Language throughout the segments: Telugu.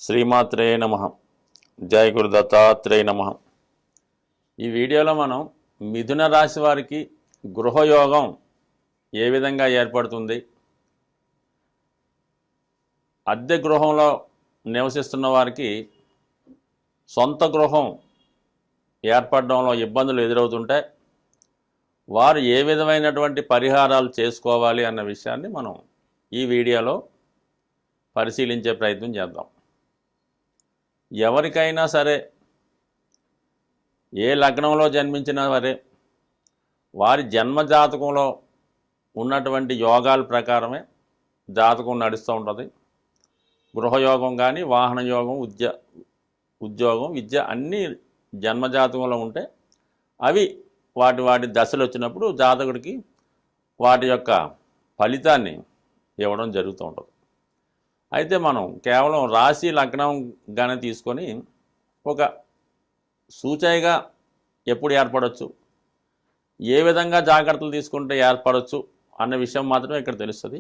శ్రీమాత్రే నమః. జై గురు దత్తాత్రేయ నమః. ఈ వీడియోలో మనం మిథున రాశి వారికి గృహయోగం ఏ విధంగా ఏర్పడుతుంది, అద్దె గృహంలో నివసిస్తున్న వారికి సొంత గృహం ఏర్పడడంలో ఇబ్బందులు ఎదురవుతుంటే వారు ఏ విధమైనటువంటి పరిహారాలు చేసుకోవాలి అన్న విషయాన్ని మనం ఈ వీడియోలో పరిశీలించే ప్రయత్నం చేద్దాం. ఎవరికైనా సరే, ఏ లగ్నంలో జన్మించినా సరే, వారి జన్మ జాతకంలో ఉన్నటువంటి యోగాల ప్రకారమే జాతకం నడుస్తూ ఉంటుంది. గృహయోగం కానీ, వాహన యోగం, ఉద్యోగం, విద్య అన్నీ జన్మజాతకంలో ఉంటే అవి వాటి దశలు వచ్చినప్పుడు జాతకుడికి వాటి యొక్క ఫలితాన్ని ఇవ్వడం జరుగుతూ ఉంటుంది. అయితే మనం కేవలం రాశి లగ్నం గానే తీసుకొని ఒక సూచనగా ఎప్పుడు ఏర్పడవచ్చు, ఏ విధంగా జాగ్రత్తలు తీసుకుంటే ఏర్పడవచ్చు అన్న విషయం మాత్రమే ఇక్కడ తెలుస్తుంది.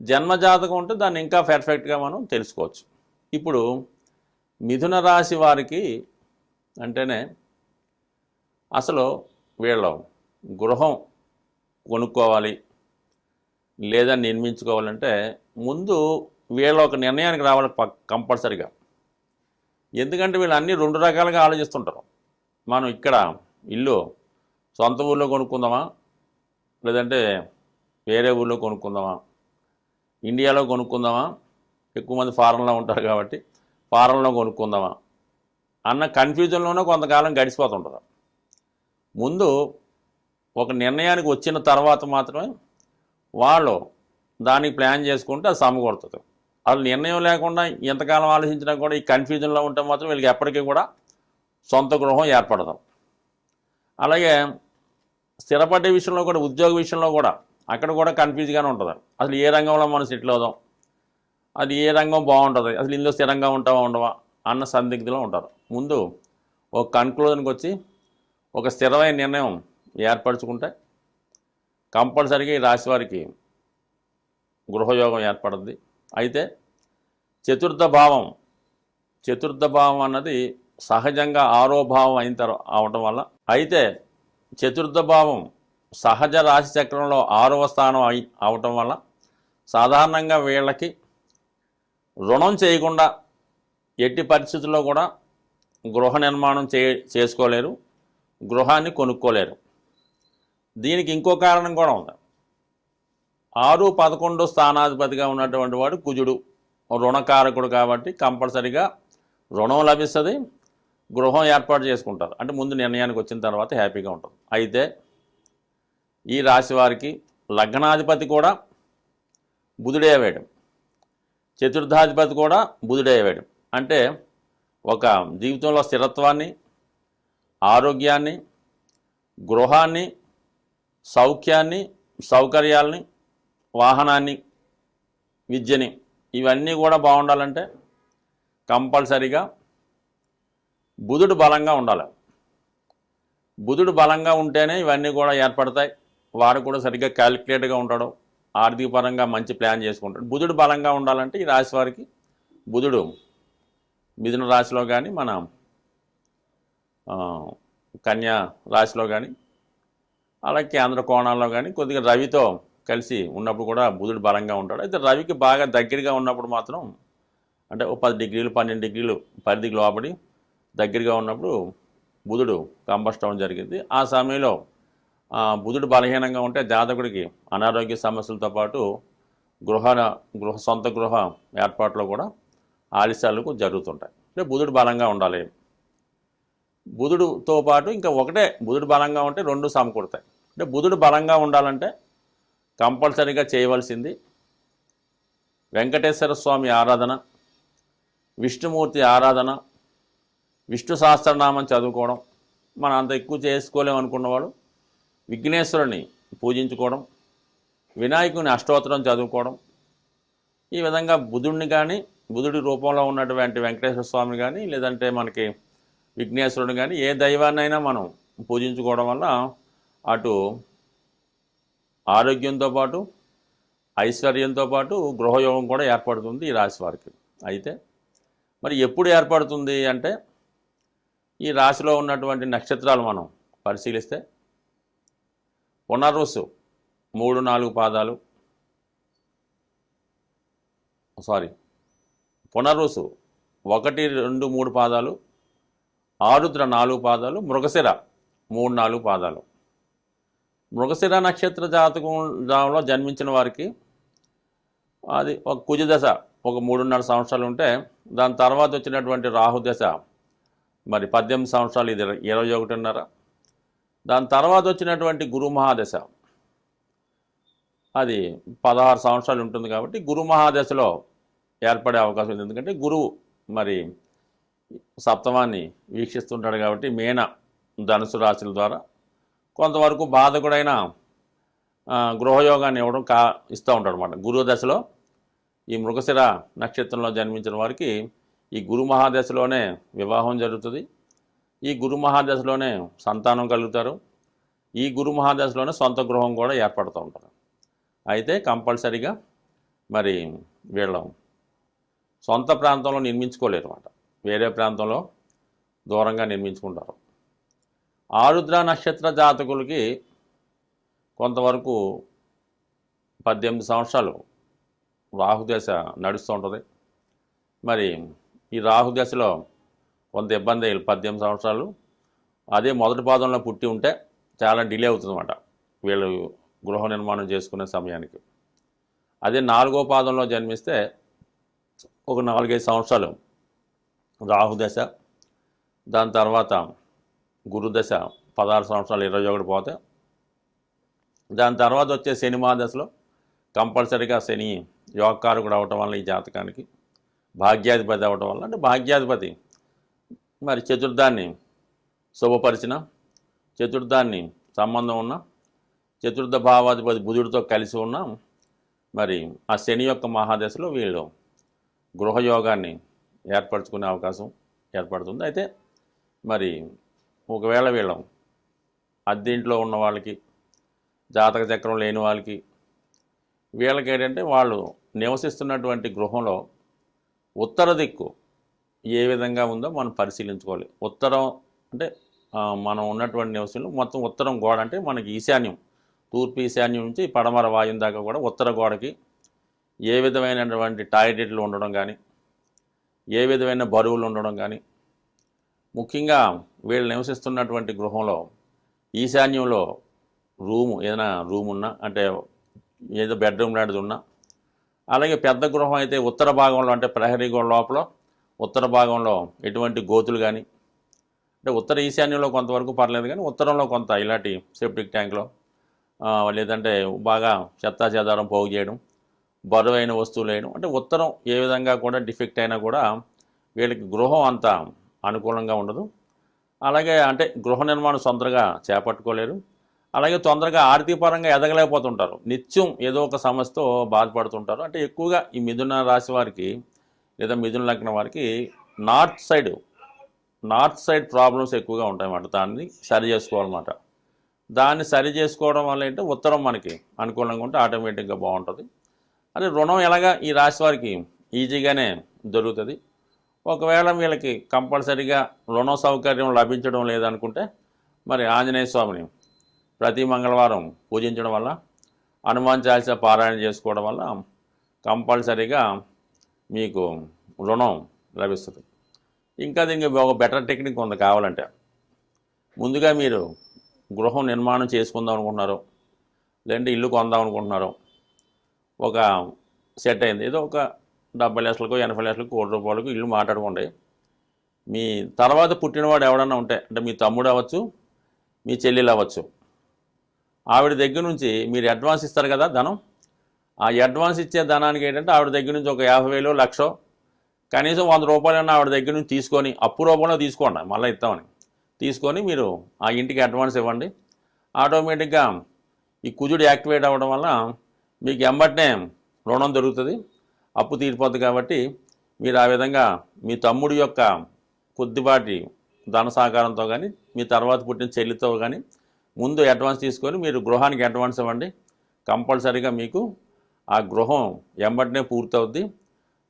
జన్మజాతకం ఉంటే దాన్ని ఇంకా పర్ఫెక్ట్గా మనం తెలుసుకోవచ్చు. ఇప్పుడు మిథున రాశి వారికి అంటేనే అసలు వీళ్ళు గృహం కొనుక్కోవాలి లేదా నిర్మించుకోవాలంటే ముందు వీళ్ళు ఒక నిర్ణయానికి రావాలి కంపల్సరిగా. ఎందుకంటే వీళ్ళు అన్నీ రెండు రకాలుగా ఆలోచిస్తుంటారు. మనం ఇక్కడ ఇల్లు సొంత ఊళ్ళో కొనుక్కుందామా, లేదంటే వేరే ఊళ్ళో కొనుక్కుందామా, ఇండియాలో కొనుక్కుందామా, ఎక్కువ మంది ఫారెన్లో ఉంటారు కాబట్టి ఫారెన్లో కొనుక్కుందామా అన్న కన్ఫ్యూజన్లోనే కొంతకాలం గడిచిపోతుంటారు. ముందు ఒక నిర్ణయానికి వచ్చిన తర్వాత మాత్రమే వాళ్ళు దానికి ప్లాన్ చేసుకుంటే అది సమకూరుతుంది. వాళ్ళు నిర్ణయం లేకుండా ఎంతకాలం ఆలోచించినా కూడా ఈ కన్ఫ్యూజన్లో ఉంటే మాత్రం వీళ్ళకి ఎప్పటికీ కూడా సొంత గృహం ఏర్పడదు. అలాగే స్థిరపడే విషయంలో కూడా, ఉద్యోగ విషయంలో కూడా అక్కడ కూడా కన్ఫ్యూజ్గానే ఉంటుంది. అసలు ఏ రంగంలో మనం సెటిల్ అవుదాం, అది ఏ రంగం బాగుంటుంది, అసలు ఇందులో స్థిరంగా ఉంటావా ఉండవా అన్న సందిగ్ధంలో ఉంటారు. ముందు ఒక కన్క్లూజన్కి వచ్చి ఒక స్థిరమైన నిర్ణయం ఏర్పరచుకుంటే కంపల్సరీగా ఈ రాశి వారికి గృహయోగం ఏర్పడుద్ది. అయితే చతుర్థ భావం అన్నది సహజంగా ఆరోభావం అవటం వల్ల, అయితే చతుర్థ భావం సహజ రాశి చక్రంలో 6వ స్థానం అవటం వల్ల సాధారణంగా వీళ్ళకి రుణం చేయకుండా ఎట్టి పరిస్థితుల్లో కూడా గృహ నిర్మాణం చేసుకోలేరు, గృహాన్ని కొనుక్కోలేరు. దీనికి ఇంకో కారణం కూడా ఉంది. 6, 11 స్థానాధిపతిగా ఉన్నటువంటి వాడు కుజుడు రుణకారకుడు కాబట్టి కంపల్సరిగా రుణం లభిస్తుంది, గృహం ఏర్పాటు చేసుకుంటారు. అంటే ముందు నిర్ణయానికి వచ్చిన తర్వాత హ్యాపీగా ఉంటుంది. అయితే ఈ రాశి వారికి లగ్నాధిపతి కూడా బుధుడే వేయడం, చతుర్థాధిపతి కూడా బుధుడే వేయడం. అంటే ఒక జీవితంలో స్థిరత్వాన్ని, ఆరోగ్యాన్ని, గృహాన్ని, సౌఖ్యాన్ని, సౌకర్యాలని, వాహనాన్ని, విద్యని, ఇవన్నీ కూడా బాగుండాలంటే కంపల్సరిగా బుధుడు బలంగా ఉండాలి. బుధుడు బలంగా ఉంటేనే ఇవన్నీ కూడా ఏర్పడతాయి. వారు కూడా సరిగ్గా క్యాలిక్యులేట్గా ఉంటాడు, ఆర్థిక పరంగా మంచి ప్లాన్ చేసుకుంటాడు. బుధుడు బలంగా ఉండాలంటే ఈ రాశి వారికి బుధుడు మిథున రాశిలో కానీ, మన కన్యా రాశిలో కానీ, అలాగే కేంద్ర కోణాల్లో కానీ కొద్దిగా రవితో కలిసి ఉన్నప్పుడు కూడా బుధుడు బలంగా ఉంటాడు. అయితే రవికి బాగా దగ్గరగా ఉన్నప్పుడు మాత్రం, అంటే 10 డిగ్రీలు 12 డిగ్రీలు పరిధికి లోపడి దగ్గరగా ఉన్నప్పుడు బుధుడు కంబస్ట్ అవ్వడం జరిగింది. ఆ సమయంలో బుధుడు బలహీనంగా ఉంటే జాతకుడికి అనారోగ్య సమస్యలతో పాటు సొంత గృహ ఏర్పాట్లో కూడా ఆలస్యాలకు జరుగుతుంటాయి. అంటే బుధుడు బలంగా ఉండాలి. బుధుడుతో పాటు ఇంకా ఒకటే, బుధుడు బలంగా ఉంటే 2 సమకూడతాయి. అంటే బుధుడు బలంగా ఉండాలంటే కంపల్సరీగా చేయవలసింది వెంకటేశ్వర స్వామి ఆరాధన, విష్ణుమూర్తి ఆరాధన, విష్ణు సహస్రనామం చదువుకోవడం. మనం అంత ఎక్కువ చేసుకోలేమనుకున్నవాడు విఘ్నేశ్వరుని పూజించుకోవడం, వినాయకుని అష్టోత్తరం చదువుకోవడం. ఈ విధంగా బుధుడిని కానీ, బుధుడి రూపంలో ఉన్నటువంటి వెంకటేశ్వర స్వామిని కానీ, లేదంటే మనకి విఘ్నేశ్వరుని కానీ, ఏ దైవాన్నైనా మనం పూజించుకోవడం వల్ల అటు ఆరోగ్యంతో పాటు ఐశ్వర్యంతో పాటు గృహయోగం కూడా ఏర్పడుతుంది ఈ రాశి వారికి. అయితే మరి ఎప్పుడు ఏర్పడుతుంది అంటే ఈ రాశిలో ఉన్నటువంటి నక్షత్రాలు మనం పరిశీలిస్తే పునర్వసు 3-4 పాదాలు, పునర్వసు 1-2-3 పాదాలు, ఆరుద్ర 4 పాదాలు, మృగశిర 3-4 పాదాలు. మృగశిర నక్షత్ర జాతకంలో జన్మించిన వారికి అది ఒక కుజదశ ఒక 3.5 సంవత్సరాలు ఉంటే, దాని తర్వాత వచ్చినటువంటి రాహుదశ మరి 18 సంవత్సరాలు, ఇది 21.5. దాని తర్వాత వచ్చినటువంటి గురు మహాదశ అది 16 సంవత్సరాలు ఉంటుంది. కాబట్టి గురు మహాదశలో ఏర్పడే అవకాశం ఉంది. ఎందుకంటే గురువు మరి సప్తమాన్ని వీక్షిస్తుంటాడు కాబట్టి మీన ధనుసు రాశుల ద్వారా కొంతవరకు బాధకుడైన గృహయోగాన్ని ఇస్తూ ఉంటాడు అన్నమాట. గురు దశలో ఈ మృగశిర నక్షత్రంలో జన్మించిన వారికి ఈ గురు మహాదశలోనే వివాహం జరుగుతుంది. ఈ గురు మహాదశలోనే సంతానం కలుగుతారు. ఈ గురు మహాదశలోనే సొంత గృహం కూడా ఏర్పడుతూ ఉంటారు. అయితే కంపల్సరీగా మరి వీళ్ళం సొంత ప్రాంతంలో నిర్మించుకోలేరు అన్నమాట. వేరే ప్రాంతంలో దూరంగా నిర్మించుకుంటారు. ఆరుద్ర నక్షత్ర జాతకులకి కొంతవరకు 18 సంవత్సరాలు రాహుదశ నడుస్తూ ఉంటుంది. మరి ఈ రాహుదశలో కొంత ఇబ్బంది 18 సంవత్సరాలు. అదే మొదటి పాదంలో పుట్టి ఉంటే చాలా డిలే అవుతుందన్నమాట వీళ్ళు గృహ నిర్మాణం చేసుకునే సమయానికి. అదే 4వ పాదంలో జన్మిస్తే ఒక 4-5 సంవత్సరాలు రాహుదశ, దాని తర్వాత గురుదశ 16 సంవత్సరాలు 21 పోతే, దాని తర్వాత వచ్చే శని మహాదశలో కంపల్సరీగా శని యోగకారకుడు అవటం వల్ల ఈ జాతకానికి భాగ్యాధిపతి అవటం వల్ల, అంటే భాగ్యాధిపతి మరి చతుర్థాన్ని శుభపరిచిన, చతుర్థాన్ని సంబంధం ఉన్న, చతుర్థ భావాధిపతి బుధుడితో కలిసి ఉన్న మరి ఆ శని యొక్క మహాదశలో వీళ్ళు గృహయోగాన్ని ఏర్పరచుకునే అవకాశం ఏర్పడుతుంది. అయితే మరి ఒకవేళ వీళ్ళం అద్దెంట్లో ఉన్న వాళ్ళకి, జాతక చక్రం లేని వాళ్ళకి, వీళ్ళకి ఏంటంటే వాళ్ళు నివసిస్తున్నటువంటి గృహంలో ఉత్తర దిక్కు ఏ విధంగా ఉందో మనం పరిశీలించుకోవాలి. ఉత్తరం అంటే మనం ఉన్నటువంటి నివసంలో మొత్తం ఉత్తరం గోడ అంటే మనకి ఈశాన్యం, తూర్పు ఈశాన్యం నుంచి పడమర వాయుం దాకా కూడా ఉత్తర గోడకి ఏ విధమైనటువంటి టాయిలెట్లు ఉండడం కానీ, ఏ విధమైన బరువులు ఉండడం కానీ, ముఖ్యంగా వీళ్ళు నివసిస్తున్నటువంటి గృహంలో ఈశాన్యంలో ఏదైనా రూమ్ ఉన్నా, అంటే ఏదో బెడ్రూమ్ లాంటిది ఉన్నా, అలాగే పెద్ద గృహం అయితే ఉత్తర భాగంలో అంటే ప్రహరీ గోడ లోపల ఉత్తర భాగంలో ఎటువంటి గోతులు కానీ, అంటే ఉత్తర ఈశాన్యంలో కొంతవరకు పర్లేదు కానీ ఉత్తరంలో కొంత ఇలాంటి సెప్టిక్ ట్యాంక్లో లేదంటే బాగా చెత్తా చెదారం పోగు చేయడం, బరువైన వస్తువులు వేయడం, అంటే ఉత్తరం ఏ విధంగా కూడా డిఫెక్ట్ అయినా కూడా వీళ్ళకి గృహం అంత అనుకూలంగా ఉండదు. అలాగే అంటే గృహ నిర్మాణం సొంతగా చేపట్టుకోలేరు. అలాగే తొందరగా ఆర్థికపరంగా ఎదగలేకపోతుంటారు. నిత్యం ఏదో ఒక సమస్యతో బాధపడుతుంటారు. అంటే ఎక్కువగా ఈ మిథున రాశి వారికి లేదా మిథున లగ్నం వారికి నార్త్ సైడ్ ప్రాబ్లమ్స్ ఎక్కువగా ఉంటాయన్నమాట. దాన్ని సరి చేసుకోవాలన్నమాట. దాన్ని సరి చేసుకోవడం వల్ల ఏంటంటే ఉత్తరం మనకి అనుకూలంగా ఉంటే ఆటోమేటిక్గా బాగుంటుంది. అదే రుణం ఎలాగా ఈ రాశి వారికి ఈజీగానే దొరుకుతుంది. ఒకవేళ వీళ్ళకి కంపల్సరీగా రుణ సౌకర్యం లభించడం లేదనుకుంటే మరి ఆంజనేయ స్వామిని ప్రతి మంగళవారం పూజించడం వల్ల, హనుమాన్ చాలీసా పారాయణ చేసుకోవడం వల్ల కంపల్సరీగా మీకు రుణం లభిస్తుంది. ఇంకా దీనికి ఒక బెటర్ టెక్నిక్ ఉంది. కావాలంటే ముందుగా మీరు గృహం నిర్మాణం చేసుకుందాం అనుకుంటున్నారు, లేదంటే ఇల్లు కొందాం అనుకుంటున్నారు, ఒక సెట్ అయింది, ఏదో ఒక 70 లక్షలకు 80 లక్షలకు ₹1,00,00,000 ఇల్లు మాట్లాడుకోండి. మీ తర్వాత పుట్టినవాడు ఎవడన్నా ఉంటే, అంటే మీ తమ్ముడు అవ్వచ్చు, మీ చెల్లెలు అవ్వచ్చు, ఆవిడ దగ్గర నుంచి మీరు అడ్వాన్స్ ఇస్తారు కదా ధనం, ఆ అడ్వాన్స్ ఇచ్చే ధనానికి ఏంటంటే ఆవిడ దగ్గర నుంచి ఒక 50,000 లక్ష కనీసం ₹100 ఆవిడ దగ్గర నుంచి తీసుకొని, అప్పు రూపంలో తీసుకోండి, మళ్ళీ ఇస్తామని తీసుకొని మీరు ఆ ఇంటికి అడ్వాన్స్ ఇవ్వండి. ఆటోమేటిక్గా ఈ కుజుడు యాక్టివేట్ అవ్వడం వల్ల మీకు ఎంబటనే రుణం దొరుకుతుంది, అప్పు తీరిపోతుంది. కాబట్టి మీరు ఆ విధంగా మీ తమ్ముడి యొక్క కొద్దిపాటి ధన సహకారంతో కానీ, మీ తర్వాత పుట్టిన చెల్లితో కానీ ముందు అడ్వాన్స్ తీసుకొని మీరు గృహానికి అడ్వాన్స్ ఇవ్వండి. కంపల్సరీగా మీకు ఆ గృహం ఎంబటనే పూర్తవుద్ది.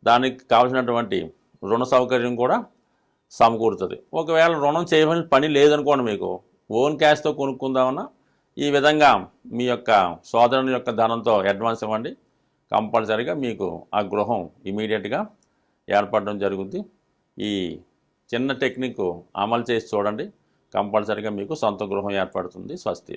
దానికి కావాల్సినటువంటి రుణ సౌకర్యం కూడా సమకూరుతుంది. ఒకవేళ రుణం చేయవలసిన పని లేదనుకోండి, మీకు ఓన్ క్యాష్తో కొనుక్కుందామన్నా ఈ విధంగా మీ యొక్క సోదరుని యొక్క ధనంతో అడ్వాన్స్ ఇవ్వండి, కంపల్సరీగా మీకు ఆ గృహం ఇమీడియట్గా ఏర్పడడం జరుగుద్ది. ఈ చిన్న టెక్నిక్ అమలు చేసి చూడండి, కంపల్సరీగా మీకు సొంత గృహం ఏర్పడుతుంది. స్వస్తి.